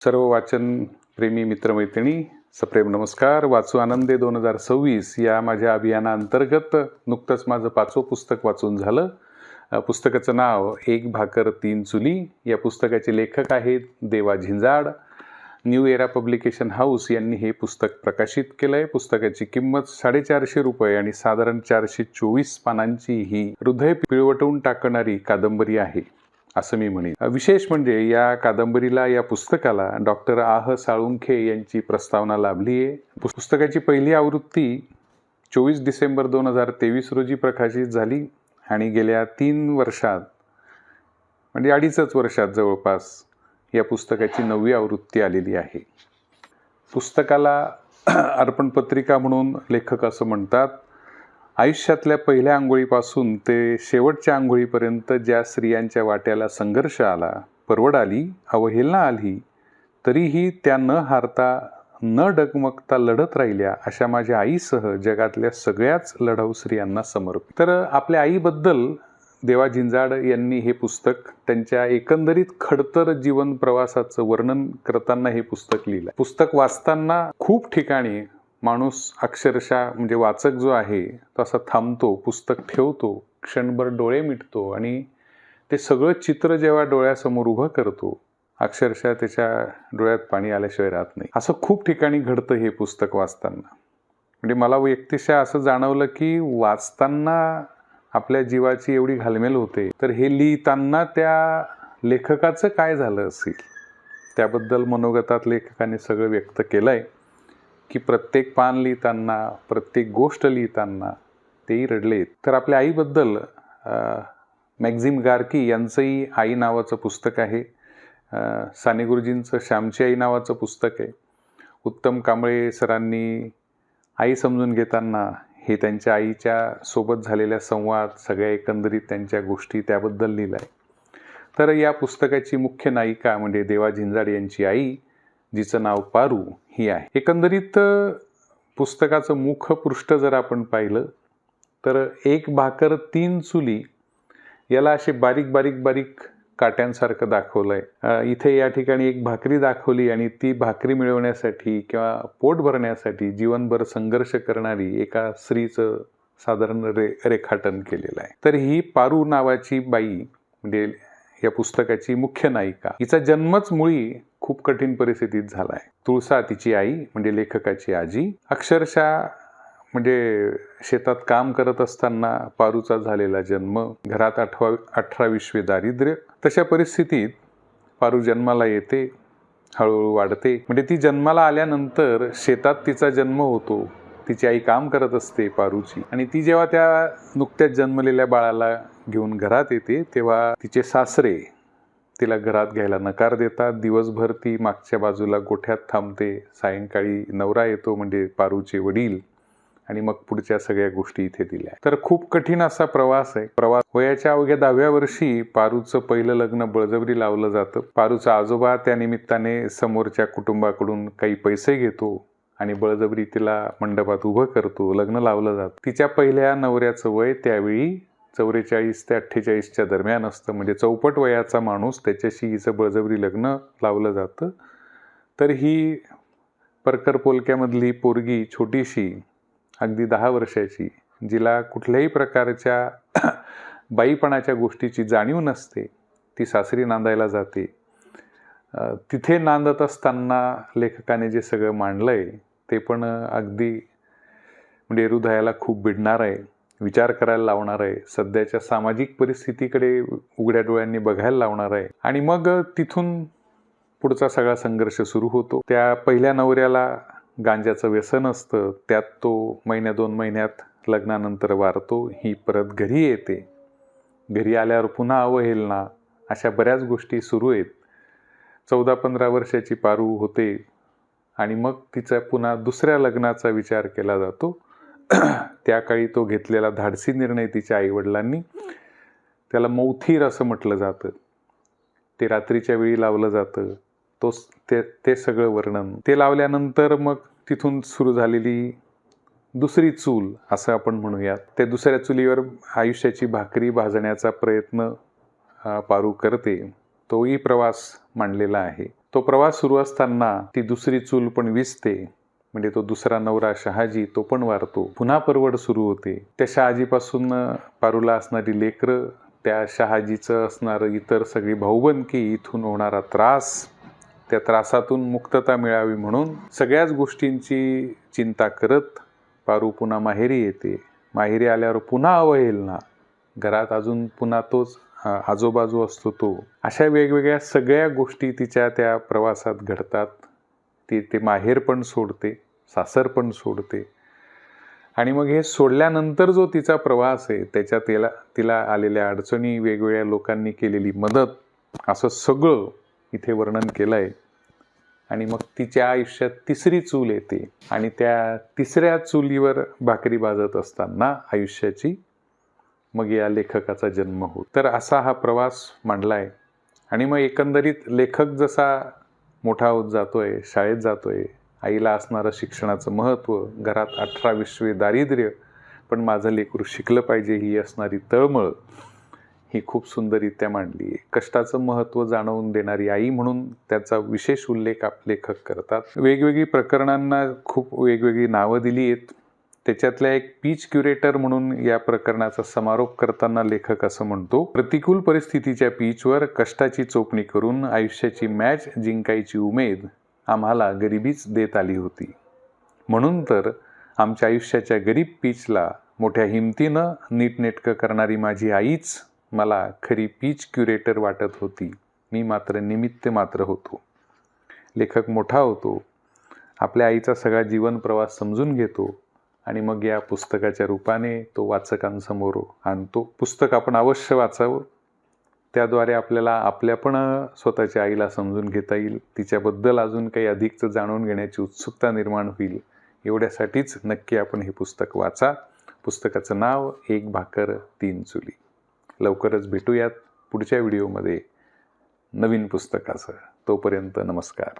सर्व वाचन प्रेमी मित्रमैत्रिणी सप्रेम नमस्कार. वाचू आनंदे 2026 या माझ्या अभियानाअंतर्गत नुकतंच माझं 5वं पुस्तक वाचून झालं. पुस्तकाचं नाव एक भाकर तीन चुली. या पुस्तकाचे लेखक आहेत देवा झिंजाड. न्यू एरा पब्लिकेशन हाऊस यांनी हे पुस्तक प्रकाशित केलं आहे. पुस्तकाची किंमत ₹450 आणि साधारण 424 पानांची ही हृदय पिळवटून टाकणारी कादंबरी आहे असं मी म्हणेन. विशेष म्हणजे या कादंबरीला, या पुस्तकाला डॉक्टर आह साळुंखे यांची प्रस्तावना लाभली आहे. पुस्तकाची पहिली आवृत्ती 24 डिसेंबर 2023 रोजी प्रकाशित झाली आणि गेल्या 3 वर्षात म्हणजे 2.5 वर्षात जवळपास या पुस्तकाची 9वी आवृत्ती आलेली आहे. पुस्तकाला अर्पणपत्रिका म्हणून लेखक असं म्हणतात, आयुष्यातल्या पहिल्या अंघोळीपासून ते शेवटच्या अंघोळीपर्यंत ज्या स्त्रियांच्या वाट्याला संघर्ष आला, परवड आली, अवहेलना आली, तरीही त्या न हारता न डगमगता लढत राहिल्या, अशा माझ्या आईसह जगातल्या सगळ्याच लढाऊ स्त्रियांना समर्पित. तर आपल्या आईबद्दल देवा झिंजाड यांनी हे पुस्तक त्यांच्या एकंदरीत खडतर जीवन प्रवासाचं वर्णन करताना हे पुस्तक लिहिलं. पुस्तक वाचताना खूप ठिकाणी माणूस अक्षरशः म्हणजे वाचक जो आहे तो असा थांबतो, पुस्तक ठेवतो, क्षणभर डोळे मिटतो आणि ते सगळं चित्र जेव्हा डोळ्यासमोर उभं करतो, अक्षरशः त्याच्या डोळ्यात पाणी आल्याशिवाय राहत नाही. असं खूप ठिकाणी घडतं हे पुस्तक वाचताना. म्हणजे मला व्यक्तिशः असं जाणवलं की वाचताना आपल्या जीवाची एवढी घालमेल होते, तर हे लिहिताना त्या लेखकाचं काय झालं असेल त्याबद्दल मनोगतात लेखकाने सगळं व्यक्त केलं आहे की प्रत्येक पान लिहिताना, प्रत्येक गोष्ट लिहिताना तेही रडलेत. तर आपल्या आईबद्दल मॅक्झिम गार्की यांचंही आई नावाचं पुस्तक आहे. साने गुरुजींचं श्यामची आई नावाचं पुस्तक आहे. उत्तम कांबळे सरांनी आई समजून घेताना हे त्यांच्या आईच्या सोबत झालेल्या संवाद, सगळ्या एकंदरीत त्यांच्या गोष्टी त्याबद्दल लिहिलं आहे. तर या पुस्तकाची मुख्य नायिका म्हणजे देवा झिंजाड यांची आई, जिचं नाव पारू ही आहे. एकंदरीत पुस्तकाचं मुखपृष्ठ जर आपण पाहिलं तर एक भाकर तीन चुली याला असे बारीक बारीक बारीक काट्यांसारखं दाखवलं आहे. इथे या ठिकाणी एक भाकरी दाखवली आणि ती भाकरी मिळवण्यासाठी किंवा पोट भरण्यासाठी जीवनभर संघर्ष करणारी एका स्त्रीचं साधारण रेखाटन केलेलं आहे. तर ही पारू नावाची बाई म्हणजे या पुस्तकाची मुख्य नायिका, हिचा जन्मच मुळी खूप कठीण परिस्थितीत झाला आहे. तुळसा तिची आई म्हणजे लेखकाची आजी, अक्षरशः म्हणजे शेतात काम करत असताना पारूचा झालेला जन्म, घरात 18-20 दारिद्र्य. तशा परिस्थितीत पारू जन्माला येते, हळूहळू वाढते. म्हणजे ती जन्माला आल्यानंतर शेतात तिचा जन्म होतो, तिची आई काम करत असते पारूची, आणि ती जेव्हा त्या नुकत्याच जन्मलेल्या बाळाला घेऊन घरात येते तेव्हा तिचे सासरे तिला घरात घ्यायला नकार देतात. दिवसभर ती मागच्या बाजूला गोठ्यात थांबते. सायंकाळी नवरा येतो म्हणजे पारूचे वडील, आणि मग पुढच्या सगळ्या गोष्टी इथे दिल्या. तर खूप कठीण असा प्रवास आहे. वयाच्या अवघ्या 10व्या वर्षी पारूचं पहिलं लग्न बळजबरी लावलं जातं. पारूचा आजोबा त्या निमित्ताने समोरच्या कुटुंबाकडून काही पैसे घेतो आणि बळजबरी तिला मंडपात उभं करतो, लग्न लावलं जातं. तिच्या पहिल्या नवऱ्याचं वय त्यावेळी 44 ते 48च्या दरम्यान असतं. म्हणजे चौपट वयाचा माणूस, त्याच्याशी हिचं बळजबरी लग्न लावलं जातं. तर ही परकर पोलक्यामधली पोरगी छोटीशी, अगदी 10 वर्षाची, जिला कुठल्याही प्रकारच्या बाईपणाच्या गोष्टीची जाणीव नसते, ती सासरी नांदायला जाते. तिथे नांदत असताना लेखकाने जे सगळं मांडलं आहे ते पण अगदी म्हणजे हृदयाला खूप भिडणार आहे, विचार करायला लावणार आहे, सध्याच्या सामाजिक परिस्थितीकडे उघड्या डोळ्यांनी बघायला लावणार आहे. आणि मग तिथून पुढचा सगळा संघर्ष सुरू होतो. त्या पहिल्या नवऱ्याला गांजाचं व्यसन असतं, त्यात तो 1-2 महिन्यात लग्नानंतर वारतो. ही परत घरी येते. घरी आल्यावर पुन्हा अवहेलना, अशा बऱ्याच गोष्टी सुरू आहेत. 14-15 वर्षाची पारू होते आणि मग तिचा पुन्हा दुसऱ्या लग्नाचा विचार केला जातो. त्या काळी तो घेतलेला धाडसी निर्णय तिच्या आईवडिलांनी, त्याला मौथीर असं म्हटलं जातं, ते रात्रीच्या वेळी लावलं जातं. ते सगळं वर्णन ते लावल्यानंतर मग तिथून सुरू झालेली दुसरी चूल असं आपण म्हणूयात. त्या दुसऱ्या चुलीवर आयुष्याची भाकरी भाजण्याचा प्रयत्न पारू करते. तोही प्रवास मांडलेला आहे. तो प्रवास सुरू असताना ती दुसरी चूल पण विझते, म्हणजे तो दुसरा नवरा शहाजी तो पण वारतो. पुन्हा परवड सुरू होते. त्या शहाजीपासून पारूला असणारी लेकरं, त्या शहाजीचं असणारं इतर सगळी भाऊबंदकी, इथून होणारा त्रास, त्या त्रासातून मुक्तता मिळावी म्हणून सगळ्याच गोष्टींची चिंता करत पारू पुन्हा माहेरी येते. माहेरी आल्यावर पुन्हा अवहेलना, घरात अजून पुन्हा तोच आजोबाजू असतो तो. अशा वेगवेगळ्या सगळ्या गोष्टी तिच्या त्या प्रवासात घडतात. ते माहेर पण सोडते, सासर पण सोडते. आणि मग हे सोडल्यानंतर जो तिचा प्रवास आहे, त्याच्यात तिला आलेल्या अडचणी, वेगवेगळ्या लोकांनी केलेली मदत, असं सगळं इथे वर्णन केलं आहे. आणि मग तिच्या आयुष्यात तिसरी चूल येते आणि त्या तिसऱ्या चुलीवर भाकरी भाजत असताना आयुष्याची मग या लेखकाचा जन्म होतो. तर असा हा प्रवास मांडलाय. आणि मग एकंदरीत लेखक जसा मोठा होत जातोय, शाळेत जातोय, आईला असणारं शिक्षणाचं महत्त्व, घरात 18-20 दारिद्र्य, पण माझं लेकरू शिकलं पाहिजे ही असणारी तळमळ, ही खूप सुंदररित्या मांडली आहे. कष्टाचं महत्त्व जाणवून देणारी आई म्हणून त्याचा विशेष उल्लेख लेखक करतात. वेगवेगळी प्रकरणांना खूप वेगवेगळी नावं दिली आहेत. त्याच्यातल्या एक पीच क्युरेटर म्हणून या प्रकरणाचा समारोप करताना लेखक असं म्हणतो, प्रतिकूल परिस्थितीच्या पीचवर कष्टाची चोपणी करून आयुष्याची मॅच जिंकायची उमेद आम्हाला गरिबीच देत आली होती. म्हणून तर आमच्या आयुष्याच्या गरीब पीचला मोठ्या हिमतीनं नीटनेटकं करणारी माझी आईच मला खरी पीच क्युरेटर वाटत होती. मी मात्र निमित्त मात्र होतो. लेखक मोठा होतो, आपल्या आईचा सगळा जीवन प्रवास समजून घेतो आणि मग या पुस्तकाच्या रूपाने तो वाचकांसमोर आणतो. पुस्तक आपण अवश्य वाचावं. त्याद्वारे आपल्याला आपल्या पण स्वतःच्या आईला समजून घेता येईल. तिच्याबद्दल अजून काही अधिकचं जाणून घेण्याची उत्सुकता निर्माण होईल. एवढ्यासाठीच नक्की आपण हे पुस्तक वाचा. पुस्तकाचं नाव 1 भाकर 3 चुली. लवकरच भेटूयात पुढच्या व्हिडिओमध्ये नवीन पुस्तकाचं. तोपर्यंत नमस्कार.